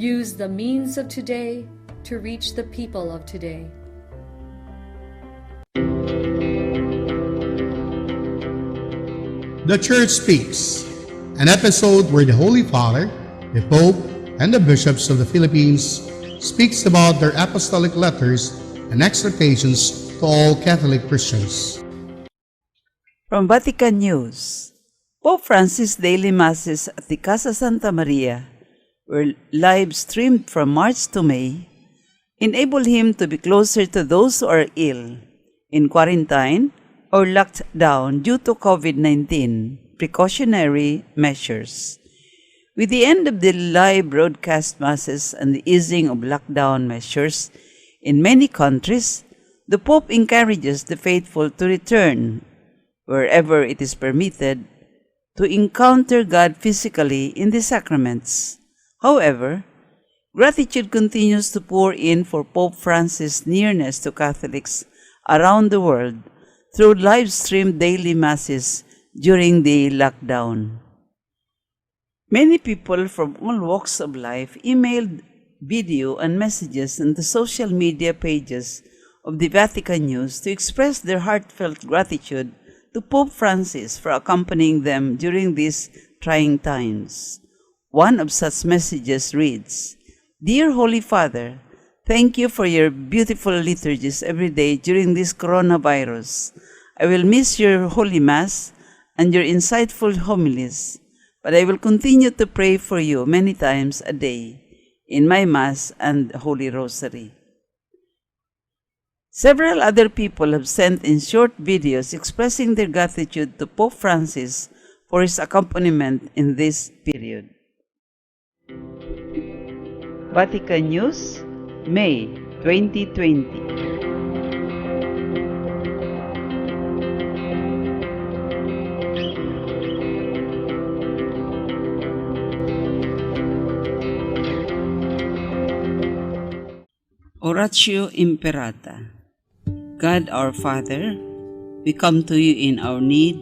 Use the means of today to reach the people of today. The Church Speaks, an episode where the Holy Father, the Pope, and the bishops of the Philippines speaks about their apostolic letters and exhortations to all Catholic Christians. From Vatican News, Pope Francis' daily masses at the Casa Santa Maria were live streamed from March to May, enable him to be closer to those who are ill, in quarantine, or locked down due to COVID-19 precautionary measures. With the end of the live broadcast masses and the easing of lockdown measures in many countries, the Pope encourages the faithful to return, wherever it is permitted, to encounter God physically in the sacraments. However, gratitude continues to pour in for Pope Francis' nearness to Catholics around the world through live-streamed daily masses during the lockdown. Many people from all walks of life emailed video and messages on the social media pages of the Vatican News to express their heartfelt gratitude to Pope Francis for accompanying them during these trying times. One of such messages reads, "Dear Holy Father, thank you for your beautiful liturgies every day during this coronavirus. I will miss your Holy Mass and your insightful homilies, but I will continue to pray for you many times a day in my Mass and Holy Rosary." Several other people have sent in short videos expressing their gratitude to Pope Francis for his accompaniment in this period. Vatican News, May 2020. Oratio Imperata. God our Father, we come to you in our need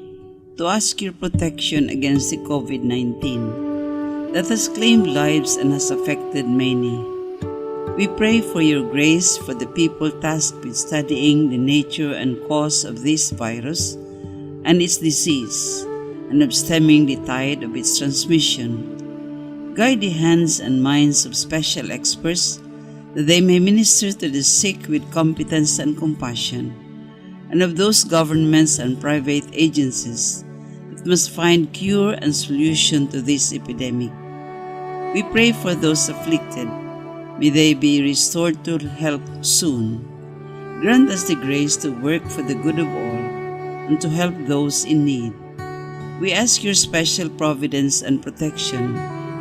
to ask your protection against the COVID-19 that has claimed lives and has affected many. We pray for your grace for the people tasked with studying the nature and cause of this virus and its disease, and of stemming the tide of its transmission. Guide the hands and minds of special experts that they may minister to the sick with competence and compassion, and of those governments and private agencies that must find cure and solution to this epidemic. We pray for those afflicted. May they be restored to health soon. Grant us the grace to work for the good of all and to help those in need. We ask your special providence and protection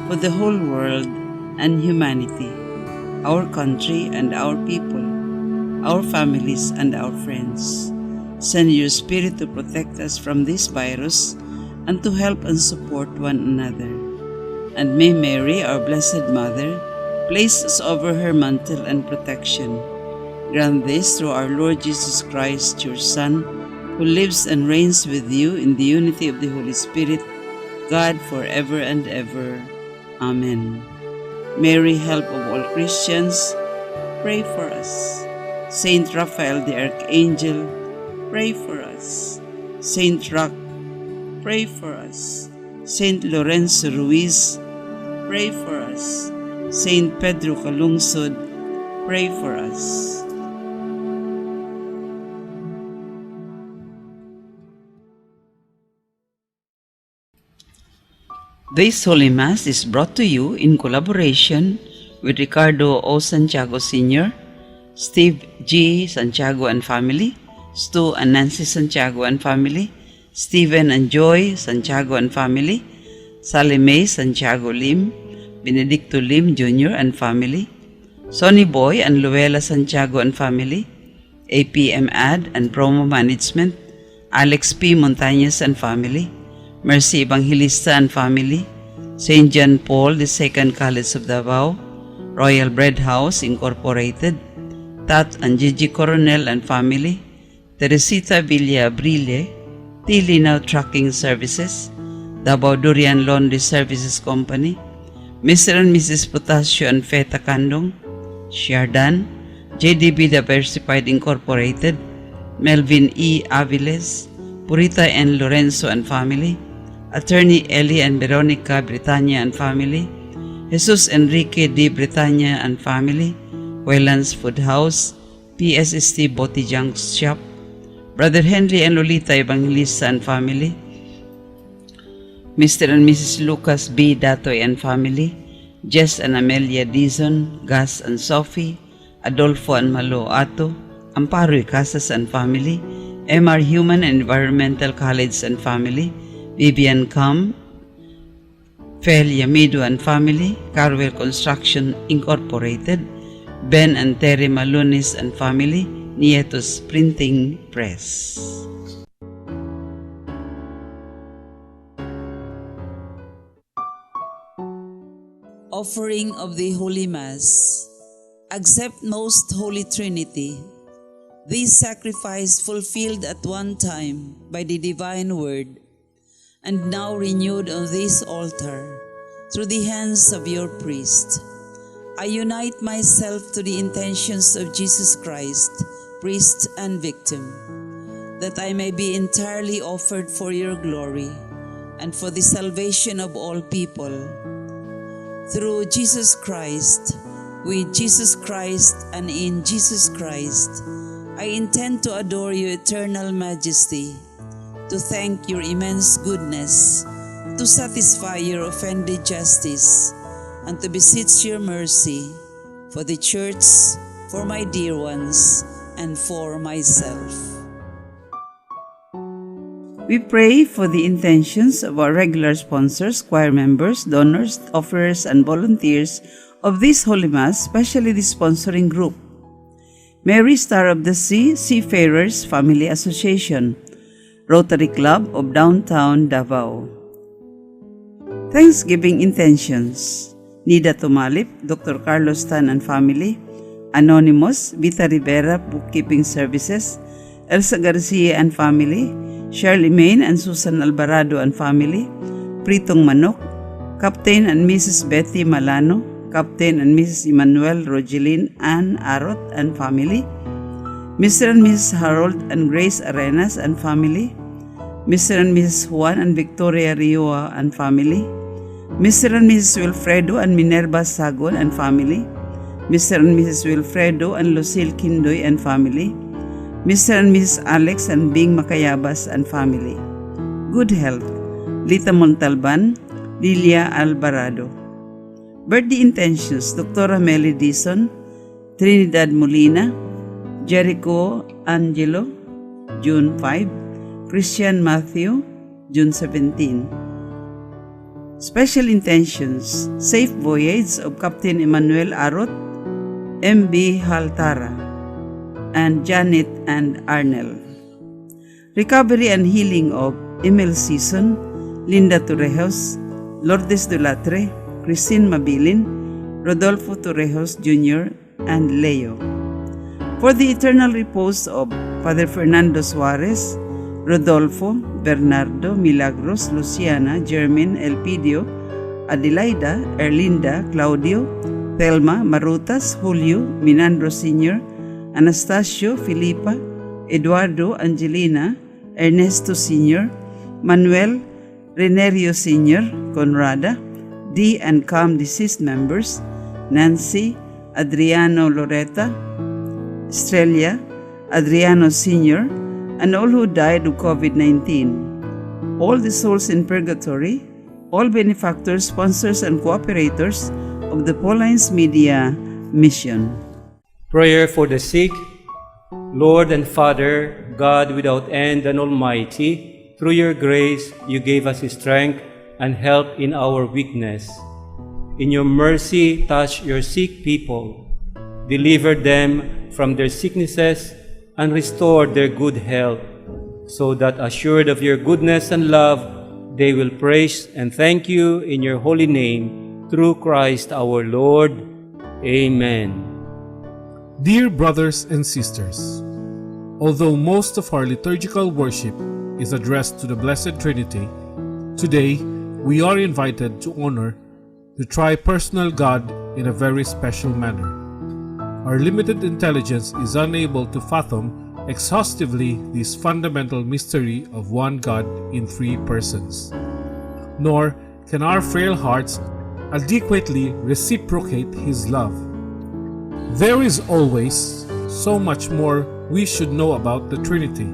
for the whole world and humanity, our country and our people, our families and our friends. Send your Spirit to protect us from this virus and to help and support one another. And may Mary, our Blessed Mother, place us over her mantle and protection. Grant this through our Lord Jesus Christ, your Son, who lives and reigns with you in the unity of the Holy Spirit, God forever and ever. Amen. Mary, help of all Christians, pray for us. Saint Raphael the Archangel, pray for us. Saint Roch, pray for us. Saint Lorenzo Ruiz, pray for us. Saint Pedro Calungsod, pray for us. This Holy Mass is brought to you in collaboration with Ricardo O. Santiago Sr., Steve G. Santiago and family, Stu and Nancy Santiago and family, Stephen and Joy Santiago and family, Sally Mae Santiago Lim, Benedicto Lim Jr. and family, Sonny Boy and Luella Santiago and family, APM Ad and Promo Management, Alex P. Montañez and family, Mercy Evangelista and family, St. John Paul II College of Davao, Royal Bread House Incorporated, Tat and Gigi Coronel and family, Teresita Villa Brille, Tilinaw Trucking Services, Davao Durian Laundry Services Company, Mr. and Mrs. Potasio and Feta Kandong, Shardan, JDB Diversified Incorporated, Melvin E. Aviles, Purita and Lorenzo and family, Attorney Ellie and Veronica Britannia and family, Jesus Enrique D. Britannia and family, Waylands Food House, PSST Botijang Shop, Brother Henry and Lolita Evangelista and family, Mr. and Mrs. Lucas B. Datoy and family, Jess and Amelia Dizon, Gus and Sophie, Adolfo and Malo Ato, Amparo Casas and family, MR Human and Environmental College and family, Vivian Kam, Fel Yamido and family, Carwell Construction Incorporated, Ben and Terry Malunis and family, Nietos Printing Press. Offering of the Holy Mass. Accept most Holy Trinity. This sacrifice fulfilled at one time by the divine word, and now renewed on this altar through the hands of your priest. I unite myself to the intentions of Jesus Christ, priest and victim, that I may be entirely offered for your glory and for the salvation of all people. Through Jesus Christ, with Jesus Christ and in Jesus Christ, I intend to adore your eternal majesty, to thank your immense goodness, to satisfy your offended justice, and to beseech your mercy for the Church, for my dear ones, and for myself. We pray for the intentions of our regular sponsors, choir members, donors, offerers, and volunteers of this Holy Mass, especially the sponsoring group. Mary Star of the Sea Seafarers Family Association, Rotary Club of Downtown Davao. Thanksgiving intentions. Nida Tumalip, Dr. Carlos Tan and family, Anonymous, Vita Rivera Bookkeeping Services, Elsa Garcia and family, Shirley Main and Susan Alvarado and family, Pritong Manok, Captain and Mrs. Betty Malano, Captain and Mrs. Emmanuel Rogelin Ann Arot and family, Mr. and Mrs. Harold and Grace Arenas and family, Mr. and Mrs. Juan and Victoria Rioa and family, Mr. and Mrs. Wilfredo and Minerva Sagon and family, Mr. and Mrs. Wilfredo and Lucille Kindoy and family, Mr. and Mrs. Alex and Bing Macayabas and family. Good health, Lita Montalban, Lilia Alvarado. Birthday intentions, Dr. Meli Dizon, Trinidad Molina, Jericho Angelo, June 5, Christian Matthew, June 17. Special intentions, safe voyage of Captain Emmanuel Arot, M.B. Haltara, and Janet and Arnel. Recovery and healing of Emil Season, Linda Torrejos, Lourdes Dulatre, Christine Mabilin, Rodolfo Torrejos Jr., and Leo. For the eternal repose of Father Fernando Suarez, Rodolfo, Bernardo, Milagros, Luciana, Jermin, Elpidio, Adelaida, Erlinda, Claudio, Thelma, Marutas, Julio, Minandro Sr., Anastasio, Filipa, Eduardo, Angelina, Ernesto Sr., Manuel, Renerio Sr., Conrada, D and CAM deceased members, Nancy, Adriano Loretta, Estrella, Adriano Sr., and all who died of COVID-19, all the souls in purgatory, all benefactors, sponsors, and cooperators of the Paulines Media Mission. Prayer for the sick. Lord and Father, God without end and almighty, through your grace you gave us strength and help in our weakness. In your mercy, touch your sick people, deliver them from their sicknesses, and restore their good health, so that assured of your goodness and love, they will praise and thank you in your holy name, through Christ our Lord. Amen. Dear brothers and sisters, although most of our liturgical worship is addressed to the Blessed Trinity, today we are invited to honor the tri-personal God in a very special manner. Our limited intelligence is unable to fathom exhaustively this fundamental mystery of one God in three persons. Nor can our frail hearts adequately reciprocate His love. There is always so much more we should know about the Trinity,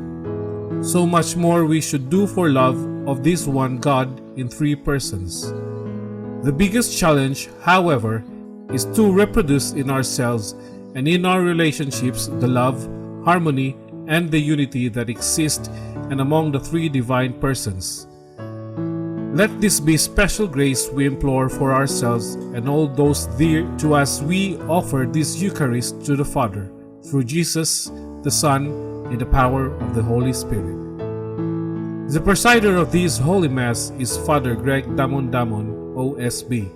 so much more we should do for love of this one God in three persons. The biggest challenge, however, is to reproduce in ourselves and in our relationships the love, harmony, and the unity that exist and among the three divine persons. Let this be special grace we implore for ourselves and all those dear to us we offer this Eucharist to the Father, through Jesus, the Son, in the power of the Holy Spirit. The presider of this Holy Mass is Father Greg Damon, OSB.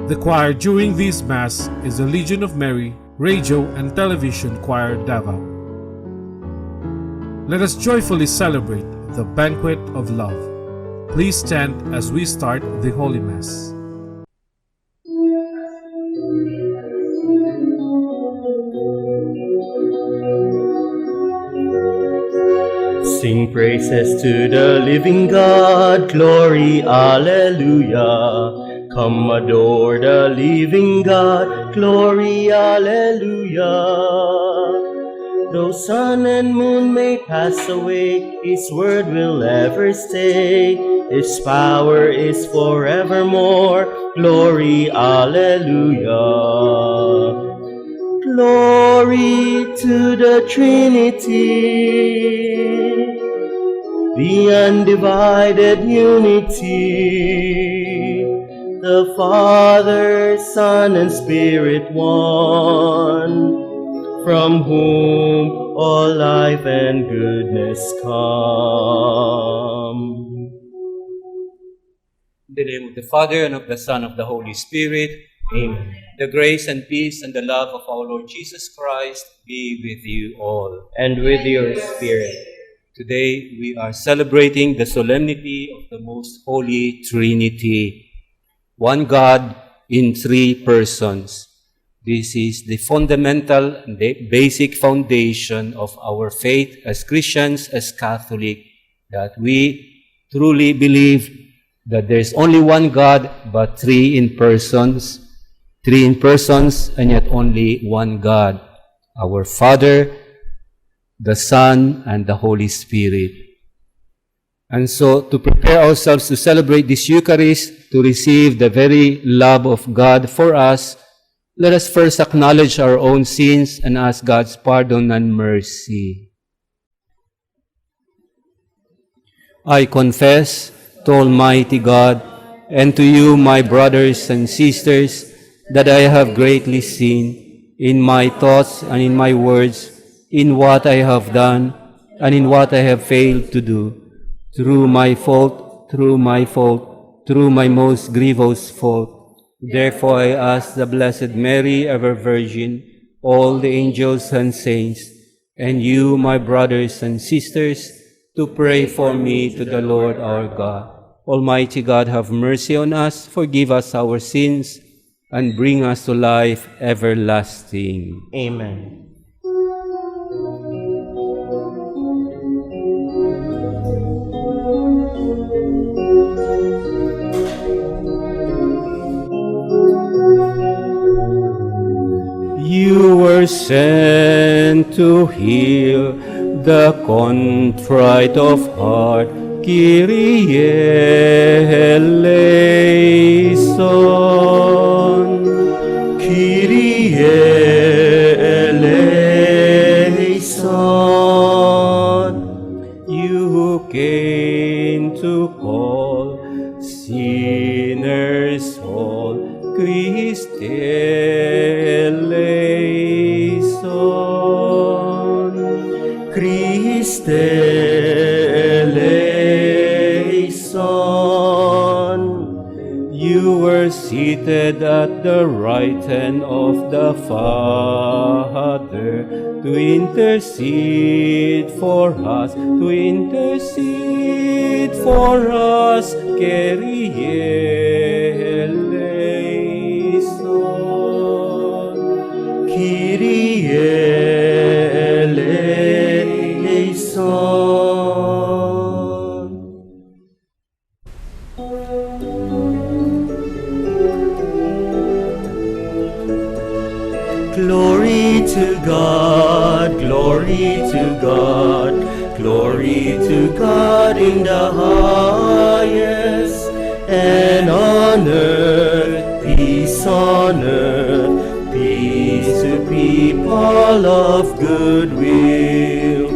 The choir during this Mass is the Legion of Mary, Radio and Television Choir Davao. Let us joyfully celebrate the banquet of love. Please stand as we start the Holy Mass. Sing praises to the living God, glory, alleluia. Come adore the living God, glory, alleluia. Though sun and moon may pass away, His word will ever stay. His power is forevermore, glory, alleluia. Glory to the Trinity, the undivided unity, the Father, Son, and Spirit one, from whom all life and goodness come. In the name of the Father, and of the Son, and of the Holy Spirit. Amen. The grace and peace and the love of our Lord Jesus Christ be with you all. And with your spirit. Today we are celebrating the solemnity of the Most Holy Trinity. One God in three persons. This is the fundamental and the basic foundation of our faith as Christians, as Catholic, that we truly believe that there is only one God, but three in persons, and yet only one God, our Father, the Son, and the Holy Spirit. And so, to prepare ourselves to celebrate this Eucharist, to receive the very love of God for us, let us first acknowledge our own sins and ask God's pardon and mercy. I confess to Almighty God and to you, my brothers and sisters, that I have greatly sinned in my thoughts and in my words, in what I have done and in what I have failed to do, through my most grievous fault. Therefore I ask the Blessed Mary, ever Virgin, all the angels and saints, and you, my brothers and sisters, to pray for me to the Lord our God. Almighty God, have mercy on us, forgive us our sins, and bring us to life everlasting. Amen. You were sent to heal the contrite of heart. Kyrie eleison. Kyrie eleison. You came to call sinners all. Christ eleison. Christ eleison. You were seated at the right hand of the Father to intercede for us, Kyrie eleison. to God, glory to God, glory to God in the highest, and on earth, peace on earth, peace to people of good will.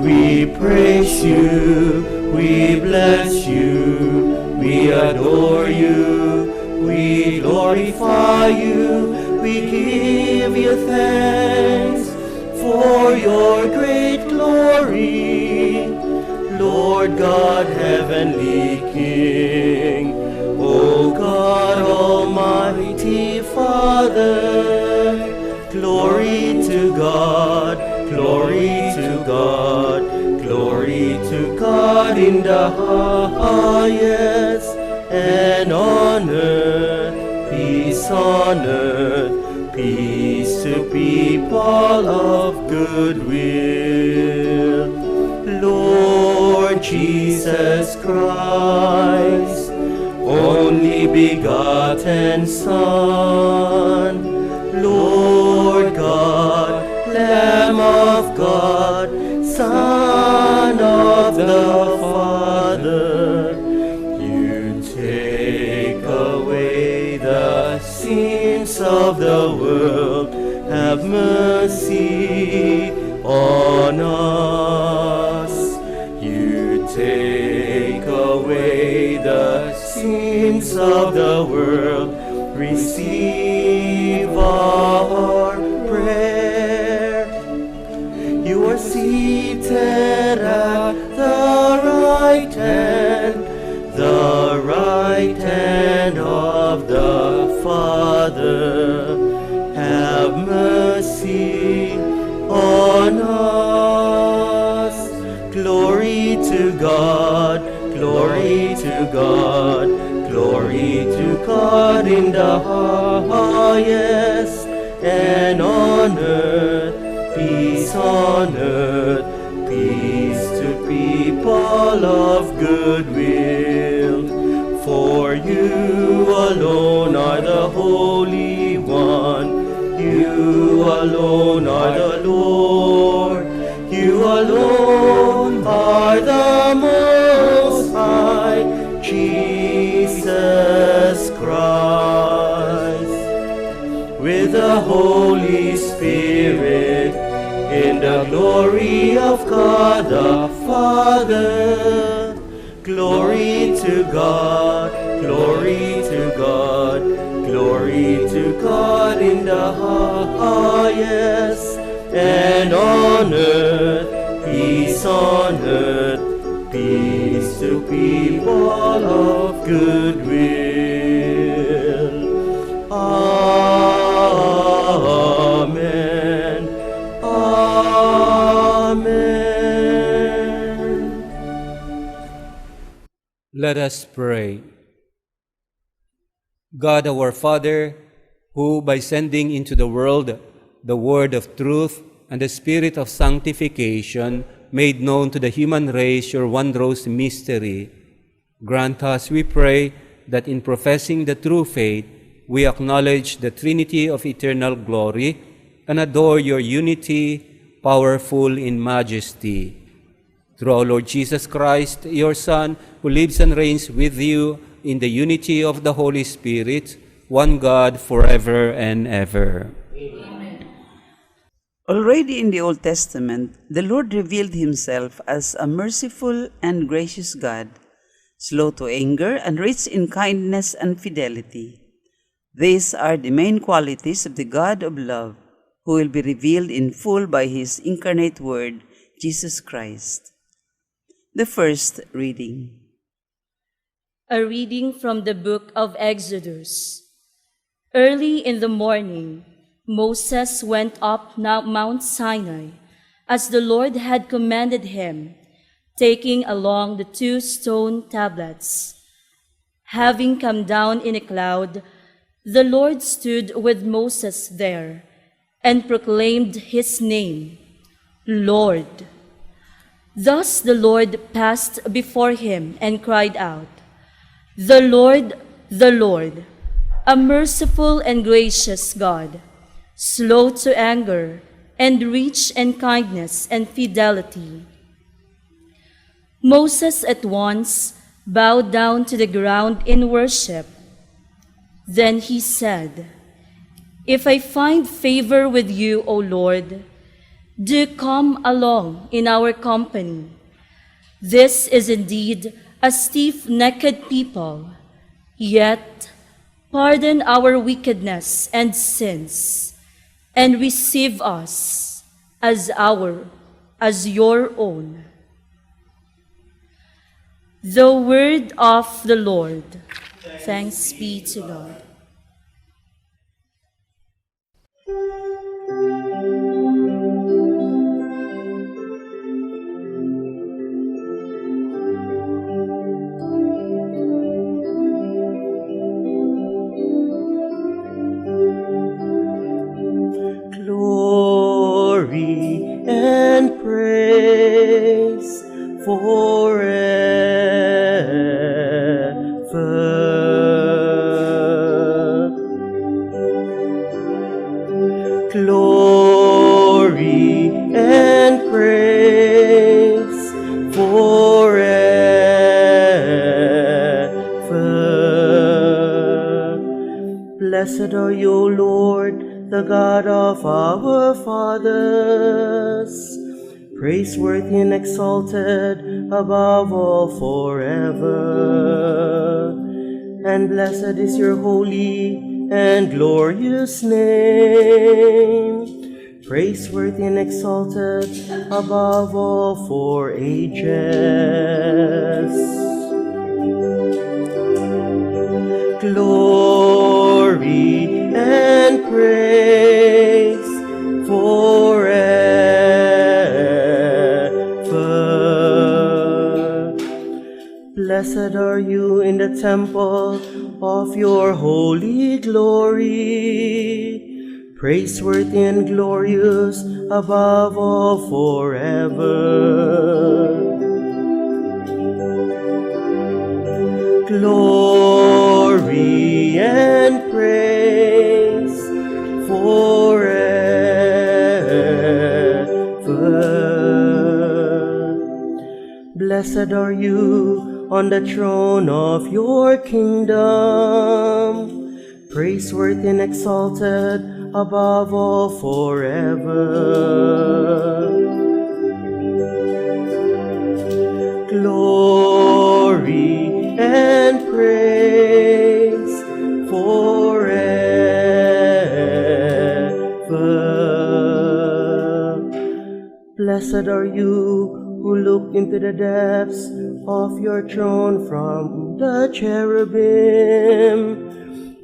We praise you, we bless you, we adore you, we glorify you, we give you thanks for your great glory, Lord God, heavenly King, O God, almighty Father. Glory to God, glory to God, glory to God in the highest, and on earth, peace on earth, peace to people of good will. Lord Jesus Christ, only begotten Son, Lord God, Lamb of God, Son of the Father, you take away the sins of the world, have mercy on us. You take away the sins of the world, receive our prayer. You are seated at the right hand of the Father. Have mercy on us. Glory to God, glory to God, glory to God in the highest, and on earth, peace on earth, peace to people of good will. For you alone are the Holy One, you alone are the Lord, you alone are the Most High, Jesus Christ, with the Holy Spirit, in the glory of God the Father. Glory to God, glory to God, glory to God in the highest, and on earth, peace on earth, peace to people of good will. Amen. Amen. Let us pray. God our Father, who by sending into the world the word of truth and the spirit of sanctification made known to the human race your wondrous mystery, grant us, we pray, that in professing the true faith, we acknowledge the Trinity of eternal glory and adore your unity, powerful in majesty. Through our Lord Jesus Christ, your Son, who lives and reigns with you in the unity of the Holy Spirit, one God, forever and ever. Amen. Already in the Old Testament, the Lord revealed himself as a merciful and gracious God, slow to anger and rich in kindness and fidelity. These are the main qualities of the God of love, who will be revealed in full by his incarnate Word, Jesus Christ. The first reading. A reading from the book of Exodus. Early in the morning, Moses went up Mount Sinai, as the Lord had commanded him, taking along the 2 stone tablets. Having come down in a cloud, the Lord stood with Moses there and proclaimed his name, Lord. Thus the Lord passed before him and cried out, the Lord, a merciful and gracious God, slow to anger, and rich in kindness and fidelity. Moses at once bowed down to the ground in worship. Then he said, "If I find favor with you, O Lord, do come along in our company. This is indeed a stiff-necked people, yet pardon our wickedness and sins, and receive us as your own." The word of the Lord. Thanks be to God. Glory and praise forever. Glory and praise forever. Blessed are you, O Lord, the God of our fathers, praiseworthy and exalted above all forever. And blessed is your holy and glorious name, praiseworthy and exalted above all for ages. Glory and praise forever. Blessed are you in the temple of your holy glory, praiseworthy and glorious above all forever. Glory and praise forever. Blessed are you on the throne of your kingdom, praiseworthy and exalted above all forever. Glory and praise forever. Blessed are you who look into the depths of your throne from the cherubim,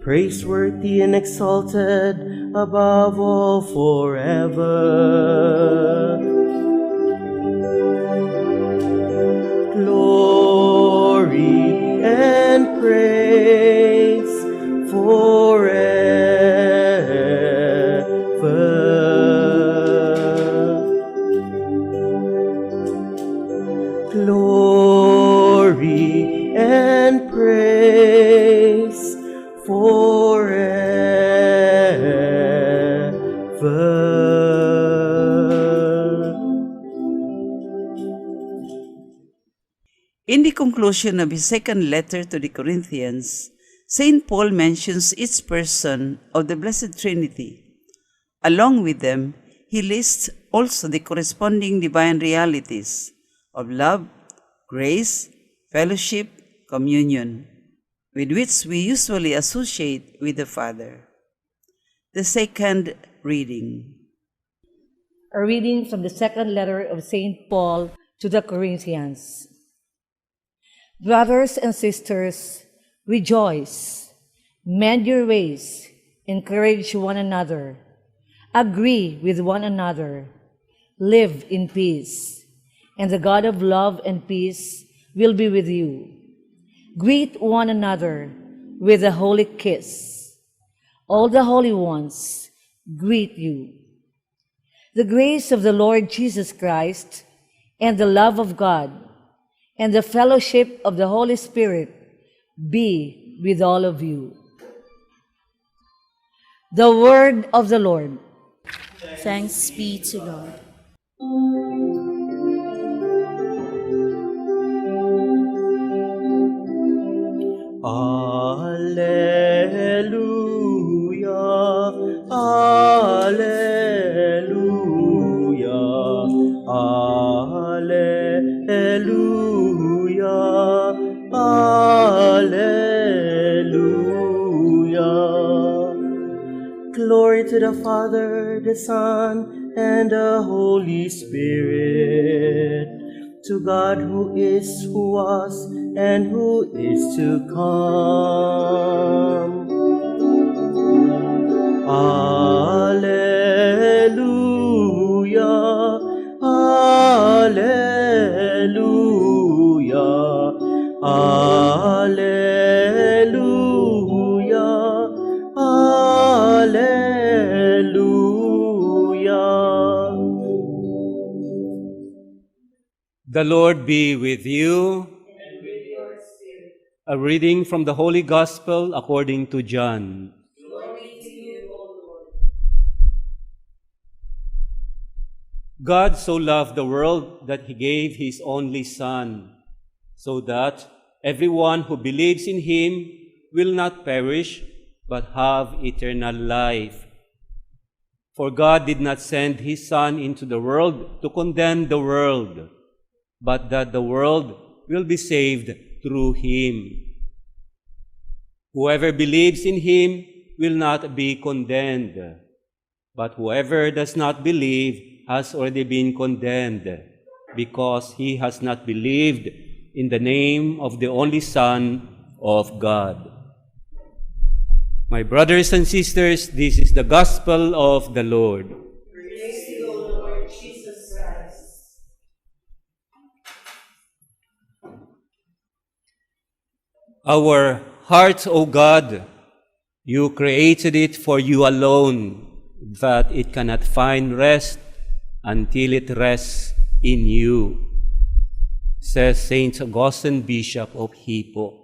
praiseworthy and exalted above all forever. Glory and praise forever. Glory and praise forever. In the conclusion of his second letter to the Corinthians, St. Paul mentions each person of the Blessed Trinity. Along with them, he lists also the corresponding divine realities of love, grace, fellowship, communion, with which we usually associate with the Father. The second reading. A reading from the second letter of St. Paul to the Corinthians. Brothers and sisters, rejoice, mend your ways, encourage one another, agree with one another, live in peace, and the God of love and peace will be with you. Greet one another with a holy kiss. All the holy ones greet you. The grace of the Lord Jesus Christ and the love of God and the fellowship of the Holy Spirit be with all of you. The word of the Lord. Thanks be to God. Alleluia, alleluia, alleluia, alleluia. Glory to the Father, the Son, and the Holy Spirit, to God who is, who was, and who is to come. Alleluia, alleluia, alleluia, alleluia. The Lord be with you. And with your spirit. A reading from the Holy Gospel according to John. Glory to you, O Lord. God so loved the world that he gave his only Son, so that everyone who believes in him will not perish, but have eternal life. For God did not send his Son into the world to condemn the world, but that the world will be saved through him. Whoever believes in him will not be condemned, but whoever does not believe has already been condemned, because he has not believed in the name of the only Son of God. My brothers and sisters, this is the gospel of the Lord. Praise to you, O Lord Jesus Christ. Our hearts, O God, you created it for you alone, that it cannot find rest until it rests in you, says Saint Augustine, Bishop of Hippo.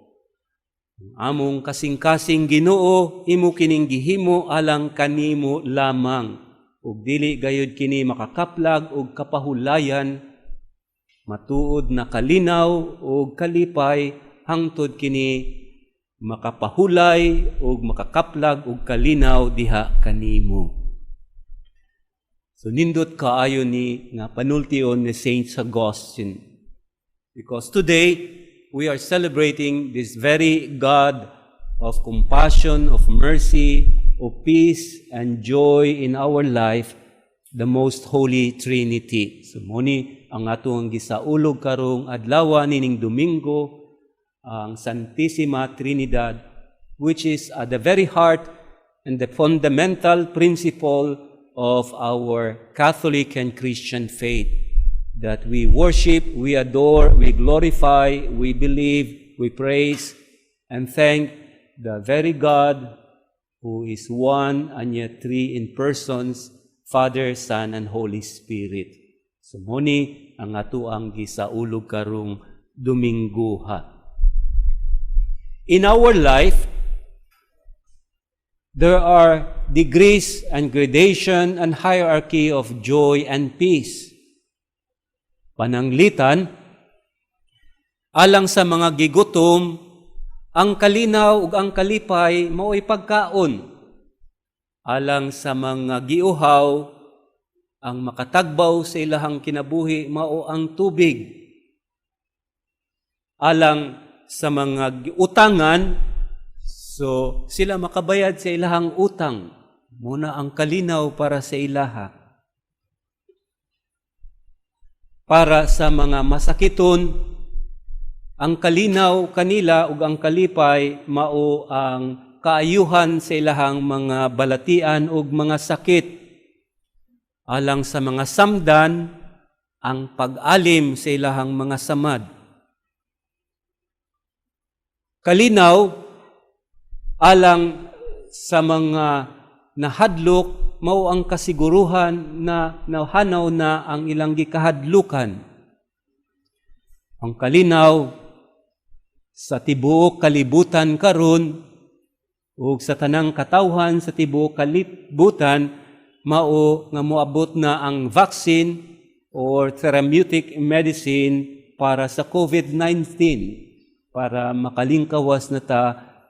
Among kasing-kasing Ginoo, imo kining gihimo alang kanimo lamang, ug dili gayud kini makakaplag ug kapahulayan, matuod na kalinaw ug kalipay, hangtod kini makapahulay ug makakaplag ug kalinaw diha kanimo. So nindot kaayo ni nga panultion ni Saint Augustine, because today we are celebrating this very God of compassion, of mercy, of peace and joy in our life, the most holy Trinity. So muni ang atong gisaulog karong adlaw nining Domingo, ang Santissima Trinidad, which is at the very heart and the fundamental principle of our Catholic and Christian faith, that we worship, we adore, we glorify, we believe, we praise, and thank the very God who is one and yet three in persons, Father, Son, and Holy Spirit. So muni ang ato ang gisaulog karong Domingo ha. In our life, there are degrees and gradation and hierarchy of joy and peace. Pananglitan, alang sa mga gigutom, ang kalinaw ug ang kalipay mao'y pagkaon. Alang sa mga giuhaw, ang makatagbaw sa ilahang kinabuhi mao ang tubig. Alang sa mga utangan, so sila makabayad sa ilahang utang, muna ang kalinaw para sa ilaha. Para sa mga masakiton, ang kalinaw kanila ug ang kalipay mao ang kaayuhan sa ilahang mga balatian ug mga sakit. Alang sa mga samdan, ang pag-alim sa ilahang mga samad. Kalinaw, alang sa mga nahadlok, mao ang kasiguruhan na nahanaw na ang ilang gikahadlukan. Ang kalinaw sa tibuok kalibutan karon ug sa tanang katawhan sa tibuok kalibutan, mao nga moabot na ang vaccine or therapeutic medicine para sa COVID-19 para makalingkawas na ta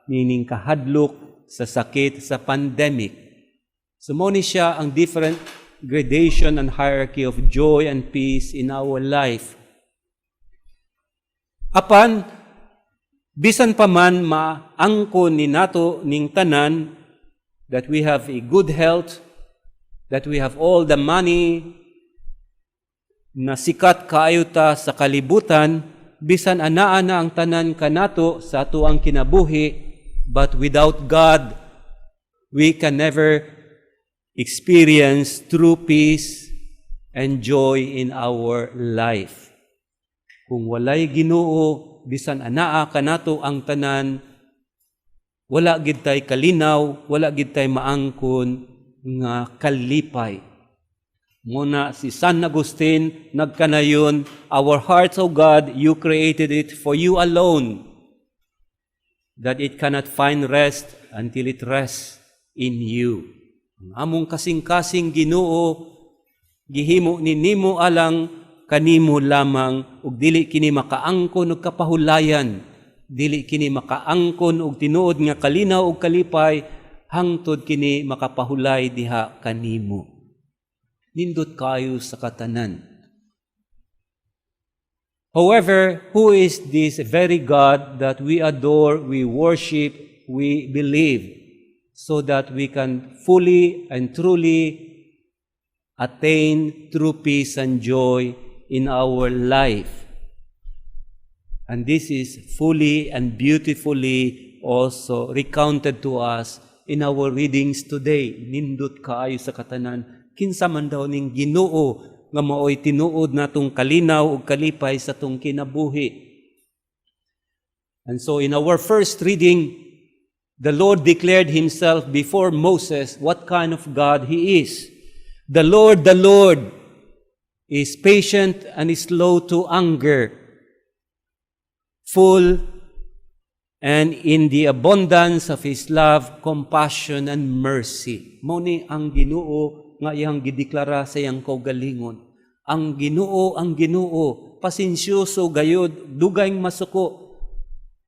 nining kahadlok sa sakit sa pandemic. So mao ni siya ang different gradation and hierarchy of joy and peace in our life. Apan bisan pa man maangkon ni nato ning tanan that we have a good health, that we have all the money, na sikat kaayo ta sa kalibutan, bisan anaa na ang tanan kanato sa ato ang kinabuhi, but without God, we can never experience true peace and joy in our life. Kung walay Ginoo, bisan anaa kanato ang tanan, wala gid tay kalinaw, wala gid tay maangkon nga kalipay. Muna si San Agustin nagkanayon, our hearts, O God, you created it for you alone, that it cannot find rest until it rests in you. Ang among kasing-kasing Ginoo, gihimo ninimo alang kanimo lamang, ug dili kini makaangkon og kapahulayan, dili kini makaangkon og tinuod nga kalinaw ug kalipay, hangtod kini makapahulay diha kanimo. Nindot kayo sa katanan. However, who is this very God that we adore, we worship, we believe, so that we can fully and truly attain true peace and joy in our life? And this is fully and beautifully also recounted to us in our readings today. Nindot kaayo sa katanan. Kinsa man daw ning Ginoo nga maoy tinuod natong kalinaw ug kalipay sa tong kinabuhi. And so in our first reading, the Lord declared himself before Moses what kind of God he is. The Lord is patient and is slow to anger, full and in the abundance of his love, compassion, and mercy. Mao ni ang Ginoo nga iyang gideklara sa iyang kaugalingon. Ang Ginoo, pasensyoso gayud, dugayng masuko,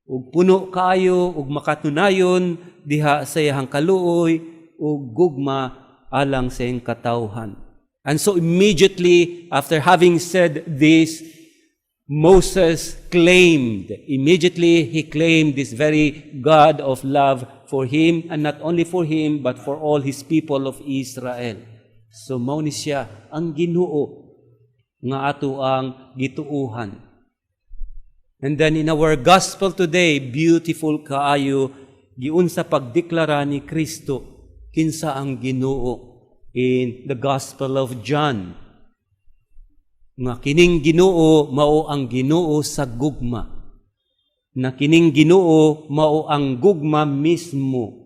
ug puno kayo, ug makatunayon diha sa iyang kaluoy, ug gugma alang sa iyang katawhan. And so immediately after having said this, Moses immediately he claimed this very God of love for him, and not only for him, but for all his people of Israel. So mao ni siya ang Ginoo nga ato ang gituuhan. And then in our gospel today, beautiful kaayo giunsa pagdeklara ni Kristo kinsa ang Ginoo in the Gospel of John. Nga kining Ginoo mao ang Ginoo sa gugma. Na kining Ginoo mao ang gugma mismo.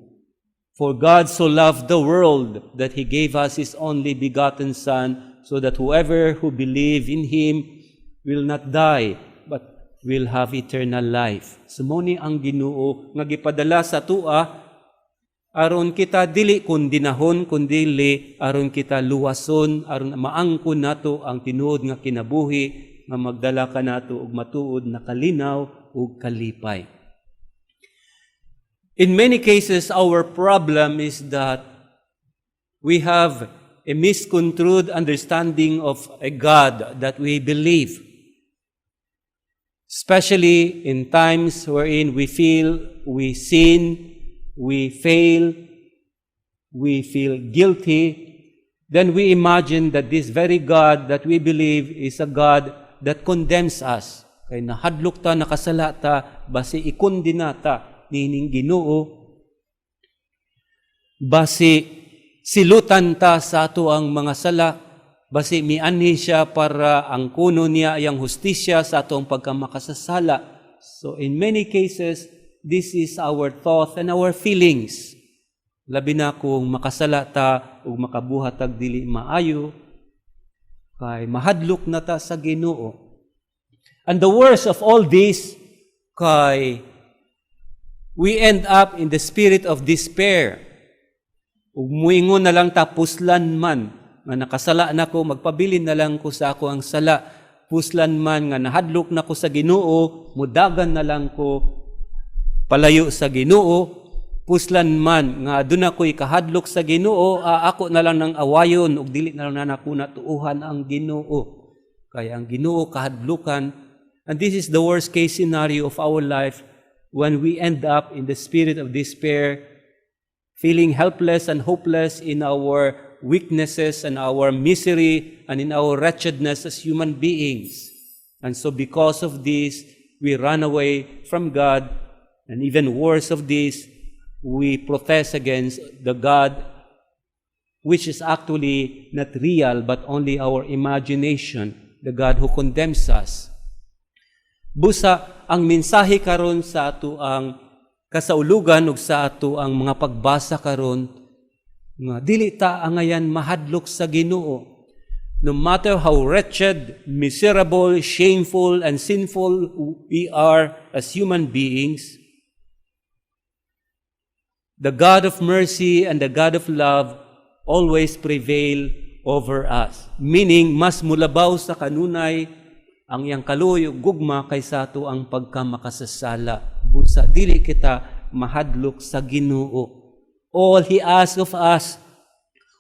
For God so loved the world that He gave us His only begotten Son, so that whoever who believe in Him will not die, but will have eternal life. Sumuni ang Ginoo nga gipadala sa tua, aron kita dili kundinahon, kundili aron kita luwason, aron maangkon nato ang tinuod nga kinabuhi, nga magdala ka nato og matuod na kalinaw ug kalipay. In many cases, our problem is that we have a misconstrued understanding of a God that we believe. Especially in times wherein we feel we sin, we fail, we feel guilty, then we imagine that this very God that we believe is a God that condemns us. Kaya nahadlok ta, nakasala ta, basi ikundina ta nining Ginoo, basi silutan ta sa ato ang mga sala, basi mianhi siya para ang kuno niya ang hustisya sa atong pagkamakasasala. So in many cases, this is our thought and our feelings. Labi na kung makasala ta o makabuhatag dili maayo, kay mahadlok na ta sa Ginoo. And the worst of all this, kay we end up in the spirit of despair. ug muingon na lang ta puslan man nga nakasala nako, magpabilin na lang ko sa ako ang sala. Puslan man nga nahadlok nako sa Ginoo, mudagan na lang ko palayo sa Ginoo. Puslan man nga aduna ko'y kahadlok sa Ginoo, ako na lang ng awayon ug dili na lang nako natuuhan ang Ginoo. Kaya ang Ginoo kahadlukan, and this is the worst case scenario of our life when we end up in the spirit of despair, feeling helpless and hopeless in our weaknesses and our misery and in our wretchedness as human beings. And so because of this, we run away from God, and even worse of this, we protest against the God which is actually not real but only our imagination, the God who condemns us. Busa, ang mensahe karon sa ato ang kasaulugan ug sa ato ang mga pagbasa karon nga dili ta angayan mahadlok sa Ginoo. No matter how wretched, miserable, shameful, and sinful we are as human beings, the God of mercy and the God of love always prevail over us. Meaning, mas mulabaw sa kanunay ang iyang kaluoy ug gugma kaysa ato ang pagkamakasasala. Busa dili kita mahadlok sa Ginoo. All He asks of us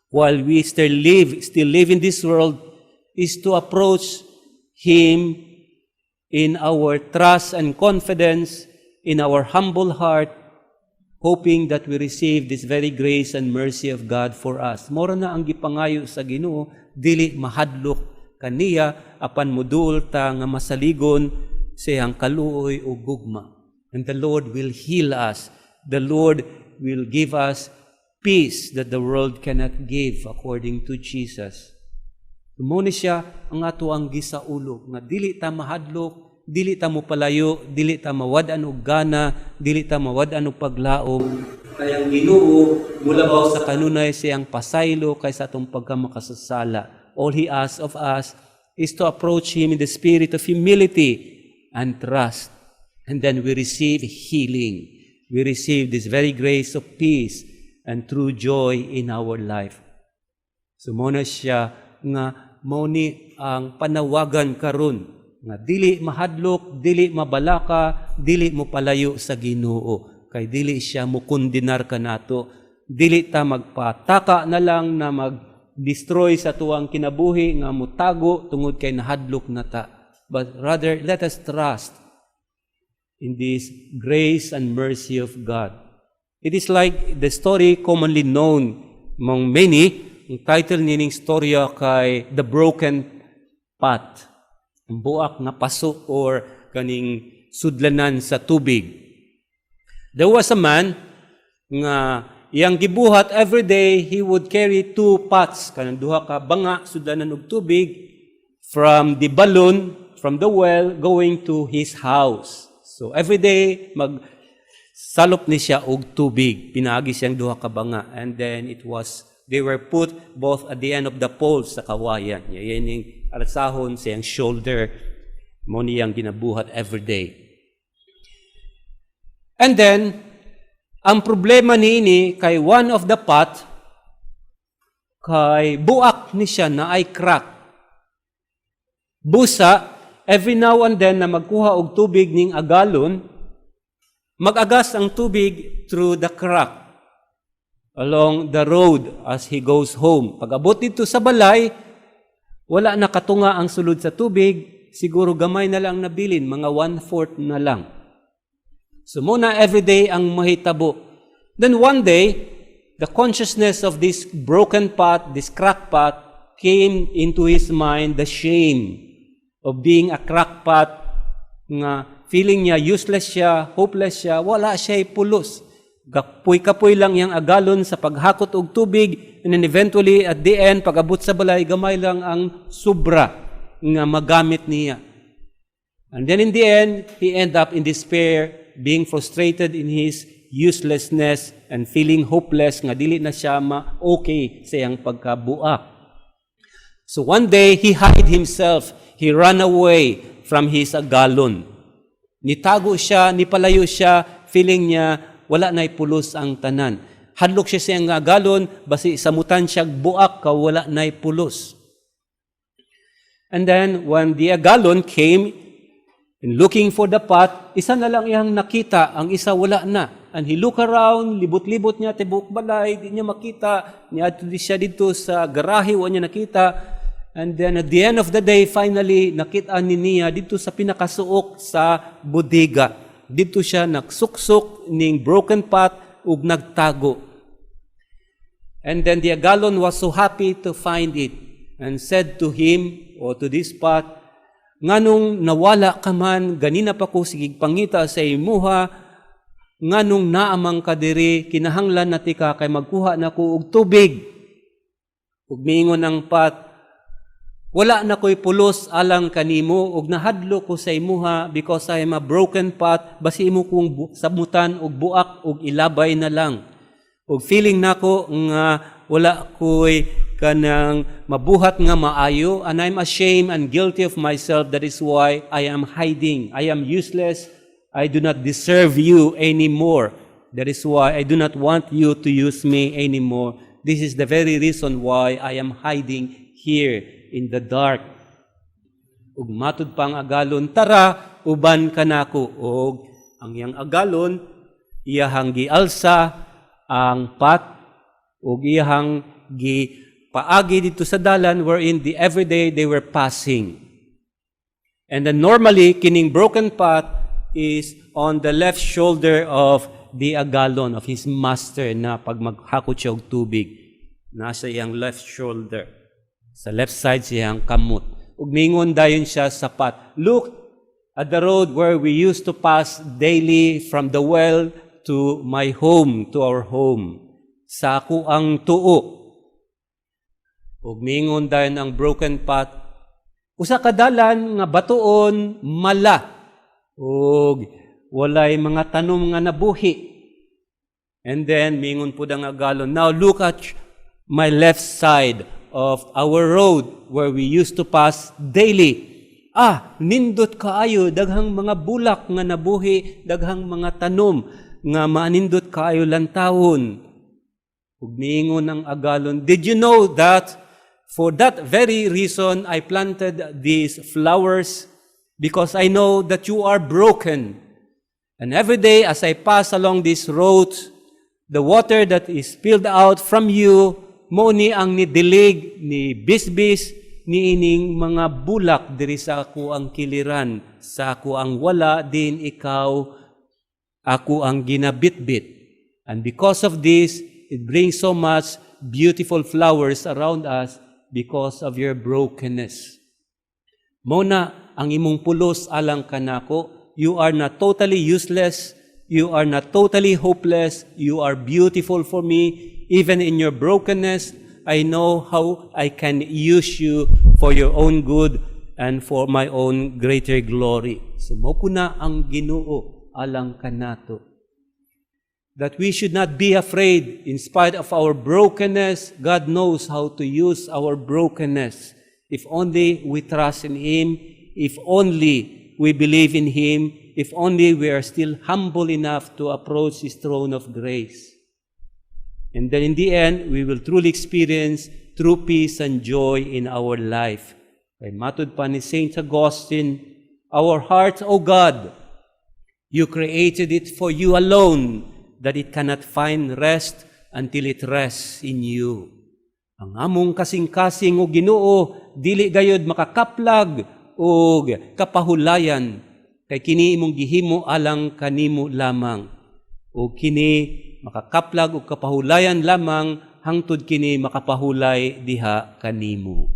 while we still live in this world is to approach Him in our trust and confidence, in our humble heart, hoping that we receive this very grace and mercy of God for us. Mora na ang gipangayo sa Ginoo, dili mahadlok kaniya apan modul ta nga masaligon siyang kaluoy o gugma. And the Lord will heal us. The Lord will give us peace that the world cannot give according to Jesus. Muna siya ang ato ang gisaulo nga dili ta mahadlok, dili ta mo palayo, dili ta mawad-an og gana, dili ta mawad-an og paglaom. Kaya ang Ginoo mulabaw sa kanunay siyang pasaylo kaysa atong pagkamakasasala. All He asks of us is to approach Him in the spirit of humility and trust. And then we receive healing. We receive this very grace of peace and true joy in our life. So muna siya nga mauni ang panawagan karon nga dili mahadlok, dili mabalaka, dili mo palayo sa Ginoo. Kay dili siya mo kondenar kanato. Dili ta magpataka na lang na mag-destroy sa tuwang kinabuhi nga mutago tungod kay nahadlok na ta. But rather, let us trust in this grace and mercy of God. It is like the story commonly known among many. Ang title nining storya kay The Broken Pot. Ang buak nga paso or kaning sudlanan sa tubig. There was a man nga iyang gibuhat every day he would carry 2 pots kanang duha ka banga sudlanan og tubig from the balloon from the well going to his house. So every day magsalop ni siya og tubig, pinaagi siyang duha ka banga, and then they were put both at the end of the poles sa kawayan. Yan yung alasahon siyang shoulder mo niyang ginabuhat every day. And then ang problema niini kay one of the pot kay buak ni siya na ay crack. Busa every now and then na magkuha og tubig ning agalon, magagas ang tubig through the crack along the road as he goes home. Pag-abot dito sa balay, wala na katunga ang sulod sa tubig, siguro gamay na lang nabilin, mga 1/4 na lang. So muna everyday ang mahitabo. Then one day, the consciousness of this broken pot, this crack pot, came into his mind the shame of being a crackpot, nga feeling niya useless siya, hopeless siya, wala siya'y pulos. Kapoy-kapoy lang yang agalon sa paghakot og tubig, and then eventually at the end, pag-abot sa balay, gamay lang ang sobra nga magamit niya. And then in the end, he ended up in despair, being frustrated in his uselessness and feeling hopeless nga dili na siya ma-okay sa iyang pagkabuak. So one day, he hid himself. He ran away from his agalon. Nitago siya, nipalayo siya, feeling niya wala na'y pulos ang tanan. hadlok siya siyang agalon, basi samutan siya buak, kawala na'y pulos. And then, when the agalon came, in looking for the pot, isa na lang iyang nakita, ang isa wala na. And he look around, libot-libot niya, tibuk balay, di niya makita, niya siya dito sa garahe, wala niya nakita. And then at the end of the day, finally, nakita ni niya dito sa pinakasuok sa bodega. Dito siya nagsuksok ning broken pot ug nagtago. And then the agalon was so happy to find it and said to him or to this pot, nganong nawala ka man, ganina pa ko sigig pangita sa imuha, nganong naamang kadiri, kinahanglan na tika kay magkuha na ko og tubig. Ug miingon ang pot, wala na ko'y pulos alang kanimo, ug nahadlo ko sa imuha because I am a broken pot, basi imo kong sabutan og buak og ilabay na lang. Ug feeling nako nga wala ko'y kanang mabuhat nga maayo, and I'm ashamed and guilty of myself. That is why I am hiding. I am useless. I do not deserve you anymore. That is why I do not want you to use me anymore. This is the very reason why I am hiding here in the dark. Ug matud pang agalon, tara, uban ka nako. Ug ang iyang agalon, iyahang gialsa ang pot, ug iyahang gipaagi dito sa dalan wherein the everyday they were passing. And then normally, kining broken pot is on the left shoulder of the agalon, of his master, na pag maghakot siya og tubig, nasa iyang left shoulder. Sa left side siyang kamot. Ug mingon dayon siya sa pot. Look at the road where we used to pass daily from the well to my home, to our home. Sa ako ang tuo. Ug mingon dayon ang broken pot. Usa ka dalan nga batuon mala. Ug walay mga tanom nga nabuhi. And then mingon pud ang agalon. Now look at my left side of our road where we used to pass daily. Nindot kaayo, daghang mga bulak nga nabuhi, daghang mga tanom nga manindot kaayo lantawon. Ug miingon ang agalon, did you know that for that very reason I planted these flowers? Because I know that you are broken. And every day as I pass along this road, the water that is spilled out from you, mo ni ang nidilig, ni bisbis, ni ining mga bulak diri sa ako ang kiliran, sa ako ang wala, din ikaw, ako ang ginabitbit. And because of this, it brings so much beautiful flowers around us because of your brokenness. Mo na ang imong pulos alang kanako, you are not totally useless, you are not totally hopeless, you are beautiful for me. Even in your brokenness, I know how I can use you for your own good and for my own greater glory. So mo po na ang Ginoo alang kanato. That we should not be afraid in spite of our brokenness. God knows how to use our brokenness. If only we trust in Him, if only we believe in Him, if only we are still humble enough to approach His throne of grace. And then in the end, we will truly experience true peace and joy in our life. Kay matud pa ni Saint Augustine, our hearts, O God, you created it for you alone, that it cannot find rest until it rests in you. Ang among kasing-kasing o Ginoo, dili gayud makakaplag o kapahulayan, kay kini imong gihimo alang kanimo lamang. O kini makakaplag o kapahulayan lamang hangtod kini makapahulay diha kanimo.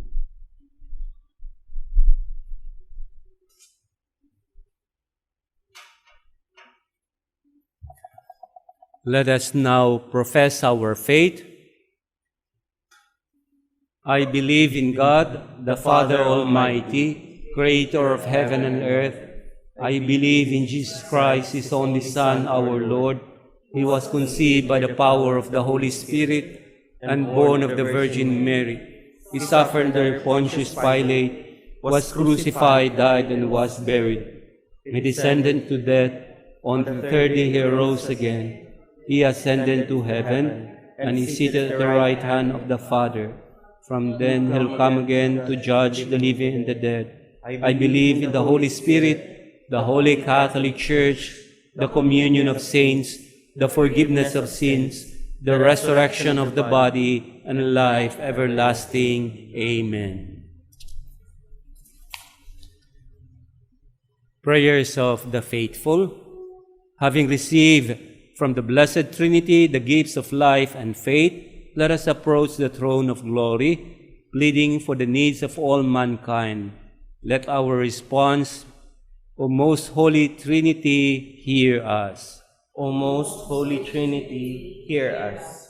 Let us now profess our faith. I believe in God, the Father Almighty, creator of heaven and earth. I believe in Jesus Christ, His only Son, our Lord. He was conceived by the power of the Holy Spirit and born of the Virgin Mary. He suffered under Pontius Pilate, was crucified, died, and was buried. He descended to death. On the third day He rose again. He ascended to heaven and is seated at the right hand of the Father. From then he'll come again to judge the living and the dead. I believe in the Holy Spirit, the Holy Catholic Church, the communion of saints, the forgiveness of sins, the resurrection of the body, and life everlasting. Amen. Prayers of the faithful. Having received from the Blessed Trinity the gifts of life and faith, let us approach the throne of glory, pleading for the needs of all mankind. Let our response, O most holy Trinity, hear us. O most holy Trinity, hear us.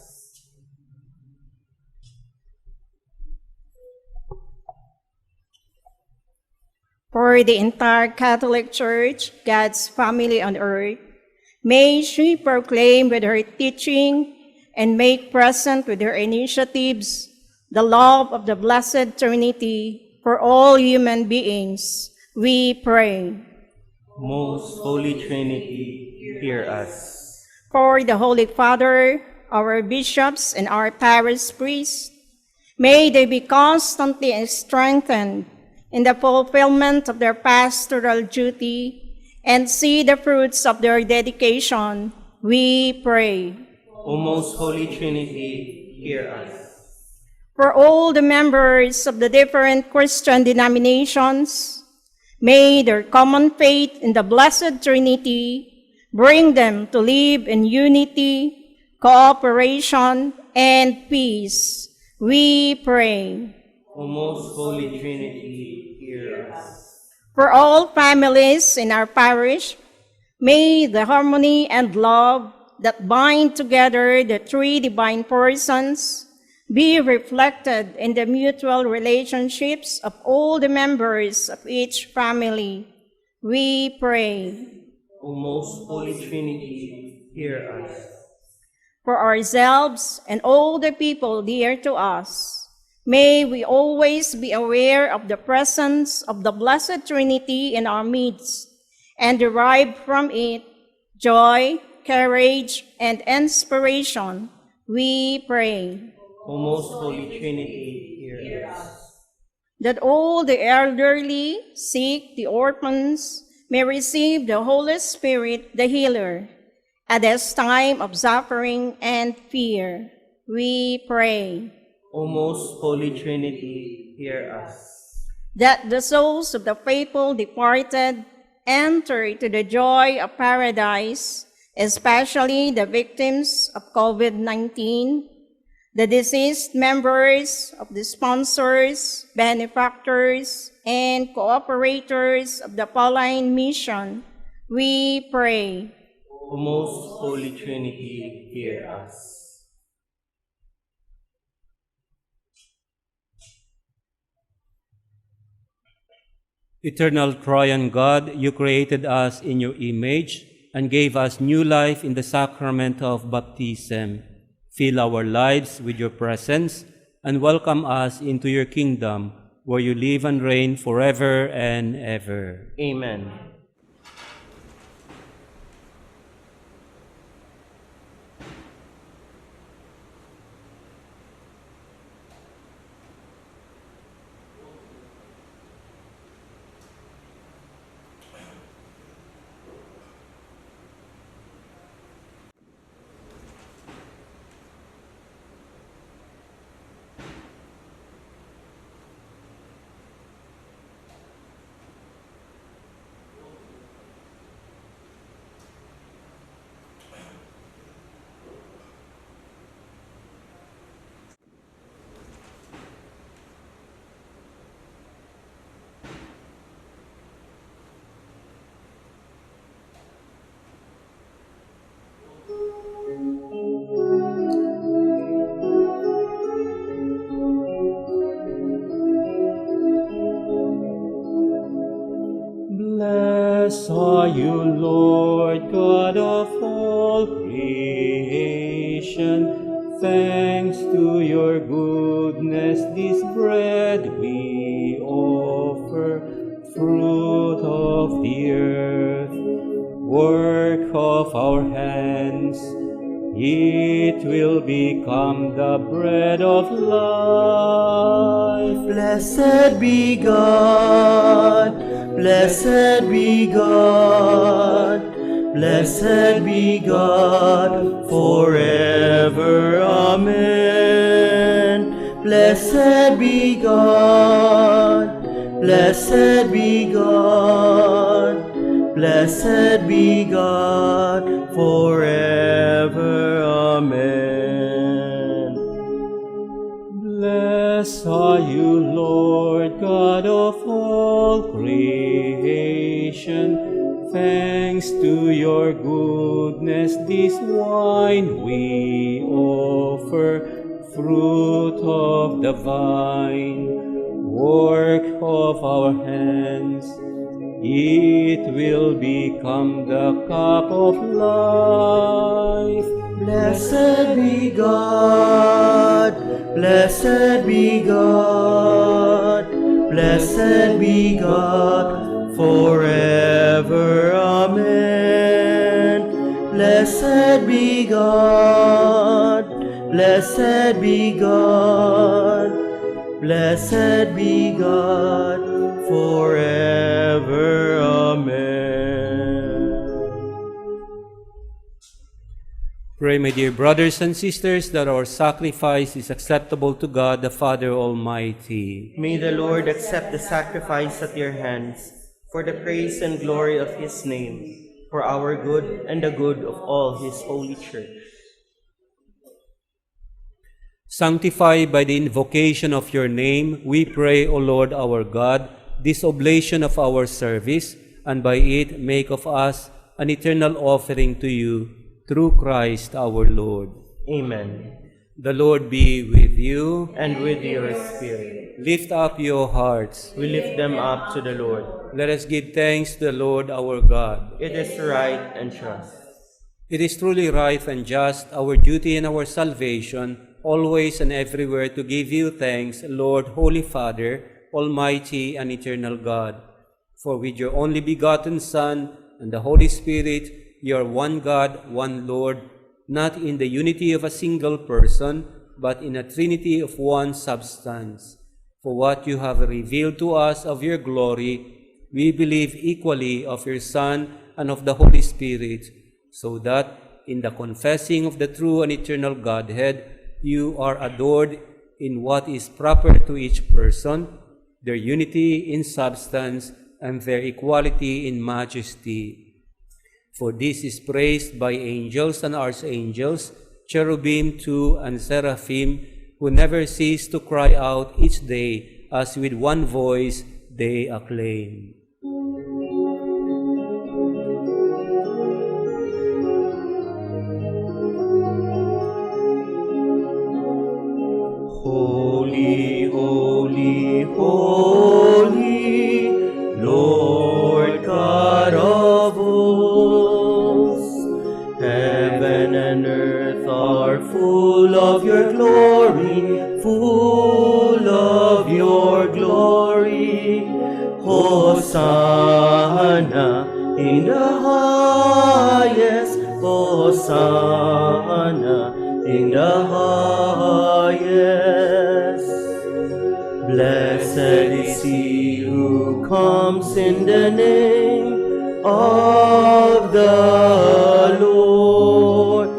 For the entire Catholic Church, God's family on earth, may she proclaim with her teaching and make present with her initiatives the love of the Blessed Trinity for all human beings. We pray. Most holy Trinity, hear us. For the Holy Father, our bishops, and our parish priests, may they be constantly strengthened in the fulfillment of their pastoral duty and see the fruits of their dedication. We pray. O most holy Trinity, hear us. For all the members of the different Christian denominations, may their common faith in the Blessed Trinity bring them to live in unity, cooperation, and peace. We pray. O most holy Trinity, hear us. For all families in our parish, may the harmony and love that bind together the three divine persons be reflected in the mutual relationships of all the members of each family. We pray. O most holy Trinity, hear us. For ourselves and all the people dear to us, may we always be aware of the presence of the Blessed Trinity in our midst and derive from it joy, courage, and inspiration. We pray. O most holy Trinity, hear us. That all the elderly, sick, the orphans, may receive the Holy Spirit, the healer, at this time of suffering and fear. We pray. O most holy Trinity, hear us. That the souls of the faithful departed enter into the joy of paradise, especially the victims of COVID-19, the deceased members of the sponsors, benefactors, and cooperators of the Pauline Mission. We pray. O most holy Trinity, hear us. Eternal Triune God, you created us in your image and gave us new life in the sacrament of baptism. Fill our lives with your presence and welcome us into your kingdom, where you live and reign forever and ever. Amen. Blessed are you, Lord, God of all creation. Thanks to your goodness, this bread we offer, fruit of the earth, work of our hands. It will become the bread of life. Blessed be God, blessed be God, blessed be God forever. Amen. Blessed be God, blessed be God, blessed be God forever. Amen. Blessed are you, Lord God of all creation. Thanks to your goodness, this wine we offer, fruit of the vine, work of our hands. It will become the cup of life. Blessed be God, blessed be God, blessed be God forever. Amen. Blessed be God, blessed be God, blessed be God forever. Amen. Pray, my dear brothers and sisters, that our sacrifice is acceptable to God, the Father Almighty. May the Lord accept the sacrifice at your hands for the praise and glory of his name, for our good and the good of all his holy church. Sanctified by the invocation of your name, we pray, O Lord our God, this oblation of our service, and by it make of us an eternal offering to you, through Christ our Lord. Amen. The Lord be with you. And with your spirit. Lift up your hearts. We lift them up to the Lord. Let us give thanks to the Lord our God. It is right and just. It is truly right and just, our duty and our salvation, always and everywhere to give you thanks, Lord, Holy Father, Almighty and eternal God. For with your only begotten Son and the Holy Spirit, you are one God, one Lord, not in the unity of a single person, but in a trinity of one substance. For what you have revealed to us of your glory, we believe equally of your Son and of the Holy Spirit, so that in the confessing of the true and eternal Godhead, you are adored in what is proper to each person, their unity in substance and their equality in majesty. For this is praised by angels and archangels, cherubim too and seraphim, who never cease to cry out each day, as with one voice they acclaim. Holy, holy, holy, Lord God of hosts, heaven and earth are full of your glory, full of your glory. Hosanna in the highest, Hosanna in the highest. Blessed is he who comes in the name of the Lord.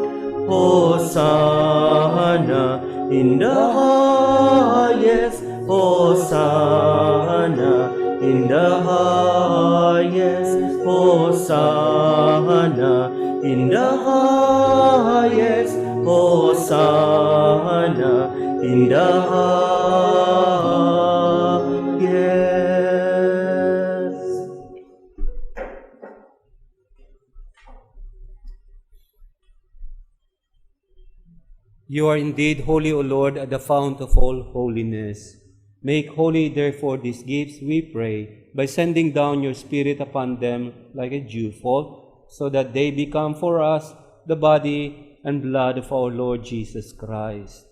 Hosanna in the highest, Hosanna in the highest, Hosanna in the highest, Hosanna in the highest. You are indeed holy, O Lord, at the fount of all holiness. Make holy, therefore, these gifts, we pray, by sending down your Spirit upon them like a dewfall, so that they become for us the body and blood of our Lord Jesus Christ.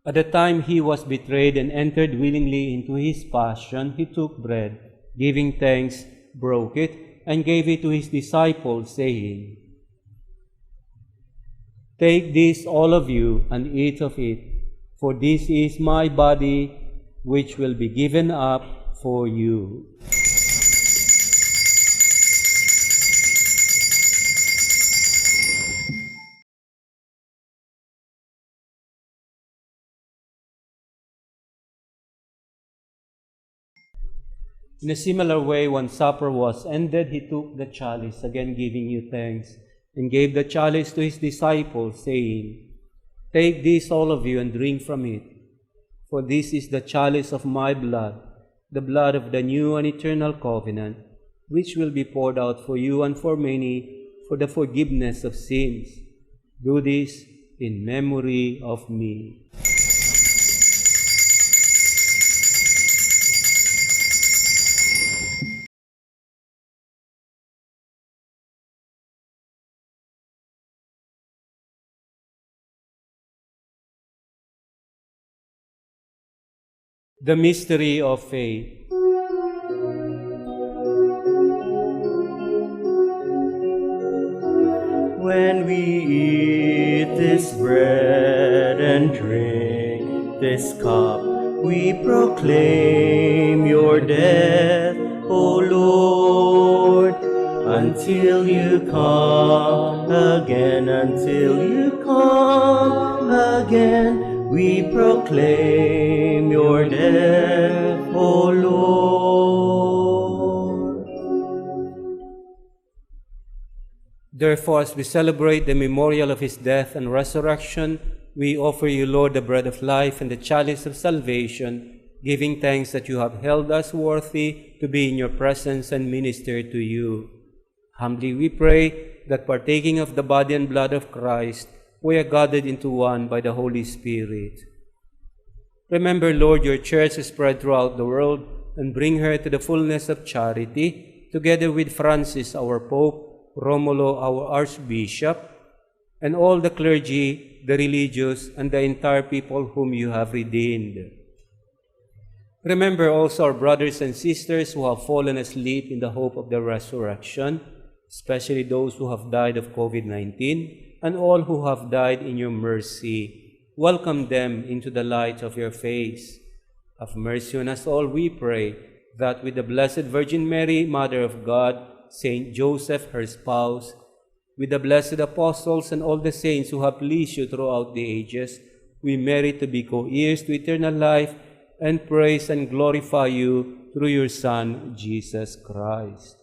At the time he was betrayed and entered willingly into his passion, he took bread, giving thanks, broke it, and gave it to his disciples, saying, Take this, all of you, and eat of it, for this is my body, which will be given up for you. In a similar way, when supper was ended, he took the chalice, again giving you thanks, and gave the chalice to his disciples, saying, Take this, all of you, and drink from it, for this is the chalice of my blood, the blood of the new and eternal covenant, which will be poured out for you and for many for the forgiveness of sins. Do this in memory of me. The mystery of faith. When we eat this bread and drink this cup, we proclaim your death, O Lord, until you come again, until you come again. We proclaim your death, O Lord. Therefore, as we celebrate the memorial of his death and resurrection, we offer you, Lord, the bread of life and the chalice of salvation, giving thanks that you have held us worthy to be in your presence and minister to you. Humbly we pray that, partaking of the body and blood of Christ, we are gathered into one by the Holy Spirit. Remember, Lord, your church is spread throughout the world, and bring her to the fullness of charity, together with Francis, our Pope, Romulo, our Archbishop, and all the clergy, the religious, and the entire people whom you have redeemed. Remember also our brothers and sisters who have fallen asleep in the hope of the resurrection, especially those who have died of COVID-19, and all who have died in your mercy. Welcome them into the light of your face. Have mercy on us all, we pray, that with the Blessed Virgin Mary, Mother of God, Saint Joseph, her spouse, with the blessed apostles and all the saints who have pleased you throughout the ages, we merit to be co-heirs to eternal life and praise and glorify you through your Son, Jesus Christ.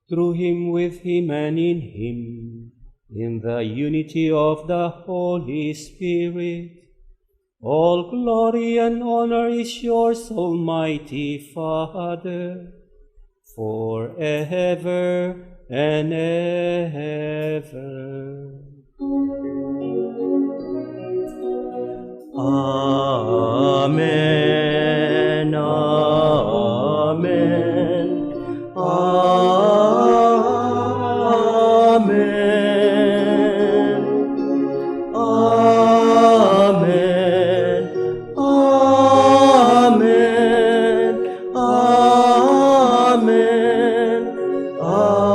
Through him, with him, and in him, in the unity of the Holy Spirit, all glory and honor is yours, Almighty Father, forever and ever. Amen. Amen. Amen. Amen. Amen. Amen. Amen.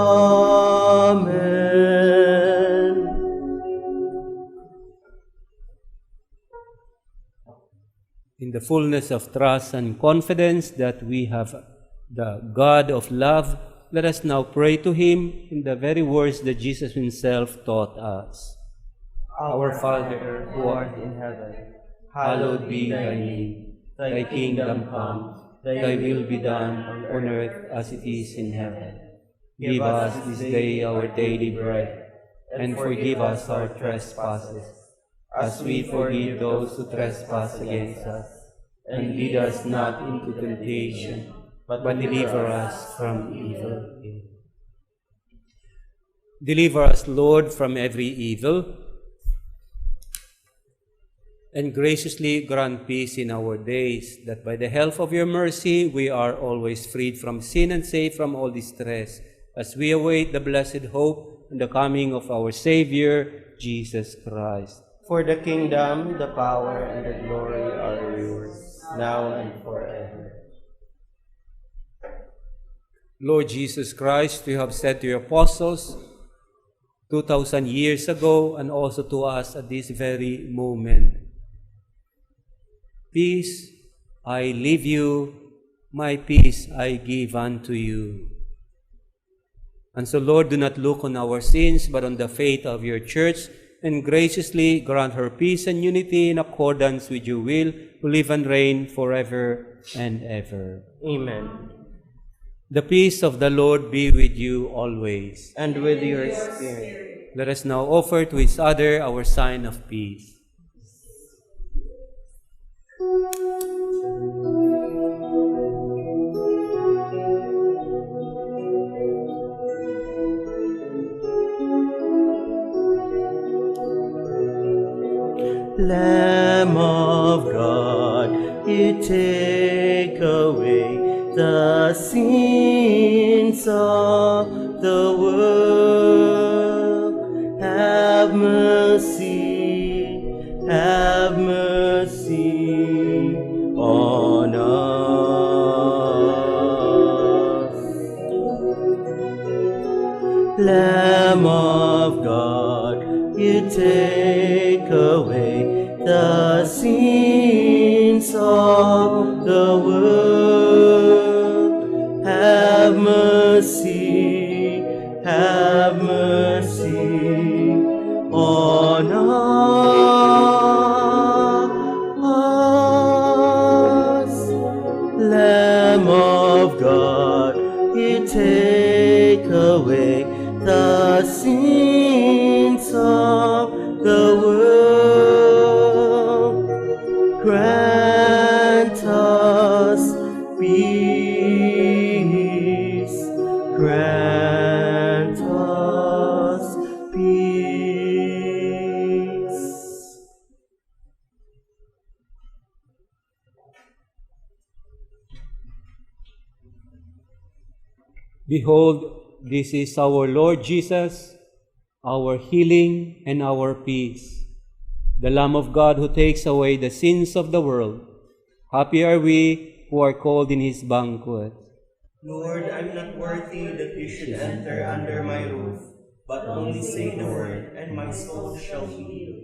In the fullness of trust and confidence that we have the God of love, let us now pray to him in the very words that Jesus himself taught us. Our Father, who art in heaven, hallowed be thy name. Thy kingdom come, thy will be done on earth as it is in heaven. Give us this day our daily bread, and forgive us our trespasses, as we forgive those who trespass against us. And lead us not into temptation, but deliver us from evil. Deliver us, Lord, from every evil, and graciously grant peace in our days, that by the help of your mercy we are always freed from sin and safe from all distress, as we await the blessed hope and the coming of our Savior, Jesus Christ. For the kingdom, the power, and the glory are yours, now and forever. Lord Jesus Christ, you have said to your apostles 2,000 years ago and also to us at this very moment, peace I leave you, my peace I give unto you. And so, Lord, do not look on our sins, but on the faith of your church, and graciously grant her peace and unity in accordance with your will, who live and reign forever and ever. Amen. The peace of the Lord be with you always. And with your spirit. Let us now offer to each other our sign of peace. Lamb of God, you take away the sins of the world. Have mercy on us. Lamb of God, you take away the sins of the world. Have mercy on us. Lamb of God, you take away the sins of the world. Grant us peace. Grant us peace. Behold, this is our Lord Jesus, our healing and our peace, the Lamb of God who takes away the sins of the world. Happy are we who are called in his banquet. Lord, I'm not worthy that you should enter under my roof, but only say the word, and my soul shall be healed.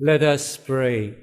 Let us pray.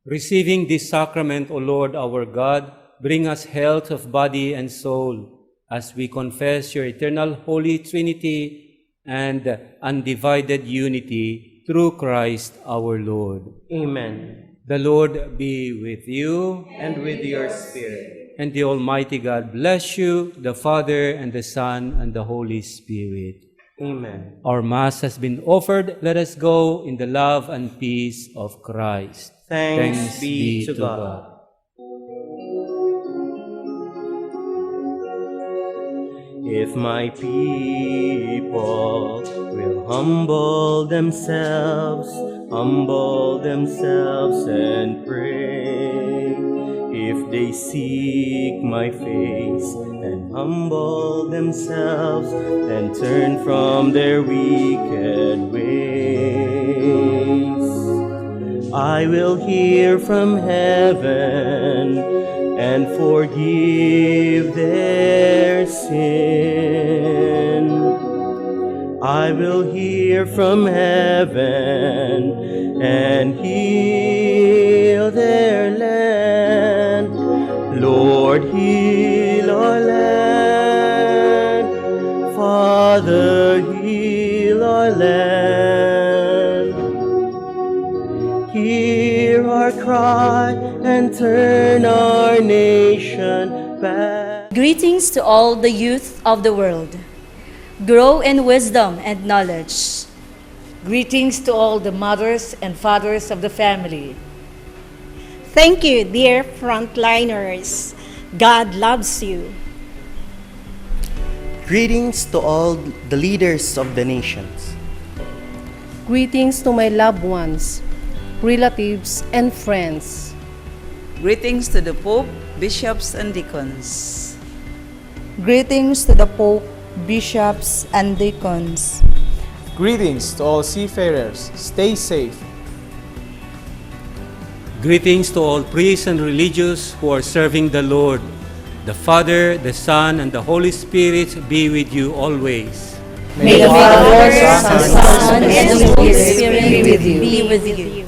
Receiving this sacrament, O Lord our God, bring us health of body and soul as we confess your eternal Holy Trinity and undivided unity through Christ our Lord. Amen. The Lord be with you, And with your spirit. and the Almighty God bless you, the Father and the Son and the Holy Spirit. Amen. Our Mass has been offered. Let us go in the love and peace of Christ. Thanks be to God. If my people will humble themselves and pray, if They seek my face and humble themselves and turn from their wicked ways. I will hear from heaven and forgive their sin. I will hear from heaven and heal their land. Lord, heal our land. Father, heal our land. Hear our cry and turn our nation back. Greetings to all the youth of the world. Grow in wisdom and knowledge. Greetings to all the mothers and fathers of the family. Thank you, dear frontliners. God loves you. Greetings to all the leaders of the nations. Greetings to my loved ones, relatives, and friends. Greetings to the Pope, bishops, and deacons. Greetings to the Pope, bishops, and deacons. Greetings to all seafarers. Stay safe. Greetings to all priests and religious who are serving the Lord. The Father, the Son, and the Holy Spirit be with you always. May the Father, Son, and the Holy Spirit be with you.